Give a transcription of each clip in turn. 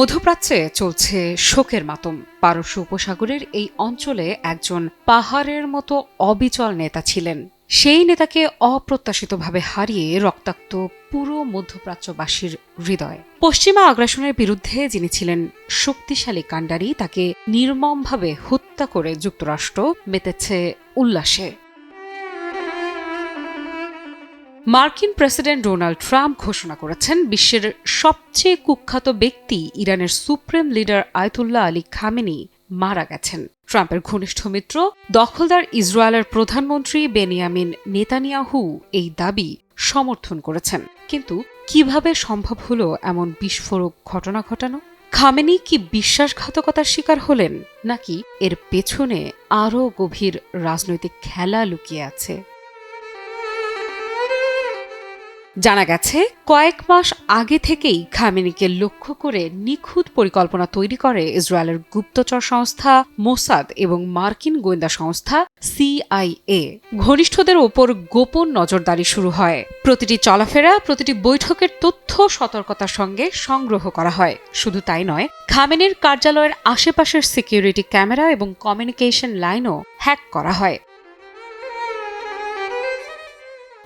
মধ্যপ্রাচ্যে চলছে শোকের মাতম। পারস্য উপসাগরের এই অঞ্চলে একজন পাহাড়ের মতো অবিচল নেতা ছিলেন। সেই নেতাকে অপ্রত্যাশিতভাবে হারিয়ে রক্তাক্ত পুরো মধ্যপ্রাচ্যবাসীর হৃদয়। পশ্চিমা আগ্রাসনের বিরুদ্ধে যিনি ছিলেন শক্তিশালী কাণ্ডারি, তাকে নির্মমভাবে হত্যা করে যুক্তরাষ্ট্র মেতেছে উল্লাসে। মার্কিন প্রেসিডেন্ট ডোনাল্ড ট্রাম্প ঘোষণা করেছেন, বিশ্বের সবচেয়ে কুখ্যাত ব্যক্তি ইরানের supreme leader Ayatollah Ali Khamenei মারা গেছেন। ট্রাম্পের ঘনিষ্ঠ মিত্র দখলদার ইসরায়েলের প্রধানমন্ত্রী বেনিয়ামিন নেতানিয়াহু এই দাবি সমর্থন করেছেন। কিন্তু কিভাবে সম্ভব হলো এমন বিস্ফোরক ঘটনা ঘটানো? খামেনি কি বিশ্বাসঘাতকতার শিকার হলেন, নাকি এর পেছনে আরও গভীর রাজনৈতিক খেলা লুকিয়ে আছে? জানা গেছে, কয়েক মাস আগে থেকেই খামেনিকে লক্ষ্য করে নিখুঁত পরিকল্পনা তৈরি করে ইসরায়েলের গুপ্তচর সংস্থা মোসাদ এবং মার্কিন গোয়েন্দা সংস্থা CIA। ঘনিষ্ঠদের ওপর গোপন নজরদারি শুরু হয়। প্রতিটি চলাফেরা, প্রতিটি বৈঠকের তথ্য সতর্কতার সঙ্গে সংগ্রহ করা হয়। শুধু তাই নয়, খামেনির কার্যালয়ের আশেপাশের সিকিউরিটি ক্যামেরা এবং কমিউনিকেশন লাইনও হ্যাক করা হয়।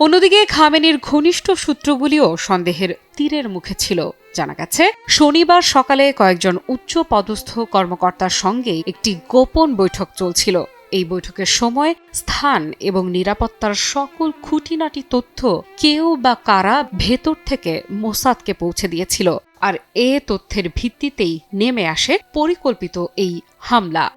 অন্যদিকে খামেনির ঘনিষ্ঠ সূত্রগুলিও সন্দেহের তীরের মুখে ছিল। জানা গেছে, শনিবার সকালে কয়েকজন উচ্চ পদস্থ কর্মকর্তার সঙ্গে একটি গোপন বৈঠক চলছিল। এই বৈঠকের সময় স্থান এবং নিরাপত্তার সকল খুঁটিনাটি তথ্য কেউ বা কারা ভেতর থেকে মোসাদকে পৌঁছে দিয়েছিল। আর এ তথ্যের ভিত্তিতেই নেমে আসে পরিকল্পিত এই হামলা।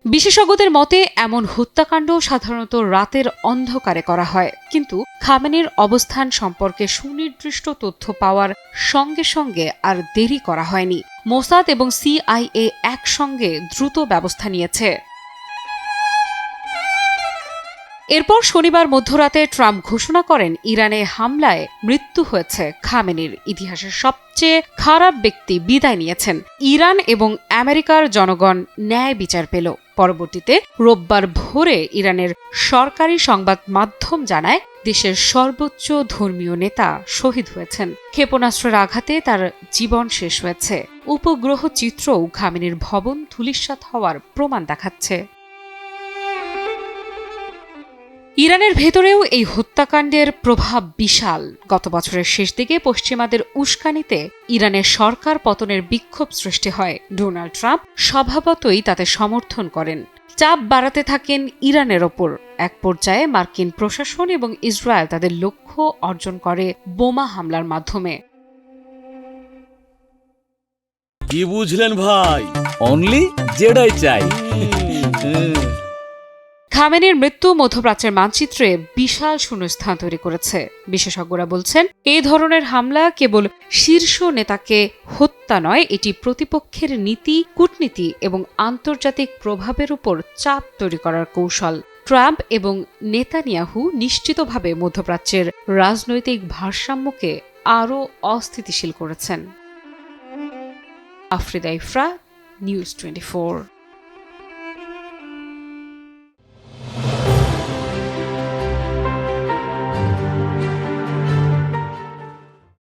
বিশেষজ্ঞদের মতে, এমন হত্যাকাণ্ড সাধারণত রাতের অন্ধকারে করা হয়। কিন্তু খামেনির অবস্থান সম্পর্কে সুনির্দিষ্ট তথ্য পাওয়ার সঙ্গে সঙ্গে আর দেরি করা হয়নি। মোসাদ এবং CIA একসঙ্গে দ্রুত ব্যবস্থা নিয়েছে। এরপর শনিবার মধ্যরাতে ট্রাম্প ঘোষণা করেন, ইরানে হামলায় মৃত্যু হয়েছে খামেনির। ইতিহাসের সবচেয়ে খারাপ ব্যক্তি বিদায় নিয়েছেন। ইরান এবং আমেরিকার জনগণ ন্যায় বিচার পেল। পরবর্তীতে রোববার ভোরে ইরানের সরকারি সংবাদ মাধ্যম জানায়, দেশের সর্বোচ্চ ধর্মীয় নেতা শহীদ হয়েছেন। ক্ষেপণাস্ত্রের আঘাতে তার জীবন শেষ হয়েছে। উপগ্রহ চিত্রও খামেনির ভবন ধূলিসাৎ হওয়ার প্রমাণ দেখাচ্ছে। ইরানের ভেতরেও এই হত্যাকাণ্ডের প্রভাব বিশাল। গত বছরের শেষ দিকে পশ্চিমাদের উস্কানিতে ইরানের সরকার পতনের বিক্ষোভ সৃষ্টি হয়। ডোনাল্ড ট্রাম্প স্বভাবতই তাতে সমর্থন করেন। চাপ বাড়াতে থাকেন ইরানের ওপর। এক পর্যায়ে মার্কিন প্রশাসন এবং ইসরায়েল তাদের লক্ষ্য অর্জন করে বোমা হামলার মাধ্যমে। কি বুঝলেন ভাই? অনলি যেটাই চাই। খামেনির মৃত্যু মধ্যপ্রাচ্যের মানচিত্রে বিশাল শূন্যস্থান তৈরি করেছে। বিশেষজ্ঞরা বলছেন, এই ধরনের হামলা কেবল শীর্ষ নেতাকে হত্যা নয়, এটি প্রতিপক্ষের নীতি, কূটনীতি এবং আন্তর্জাতিক প্রভাবের উপর চাপ তৈরি করার কৌশল। ট্রাম্প এবং নেতানিয়াহু নিশ্চিতভাবে মধ্যপ্রাচ্যের রাজনৈতিক ভারসাম্যকে আরও অস্থিতিশীল করেছেন। আফরিদা ইফরা, নিউজ 24।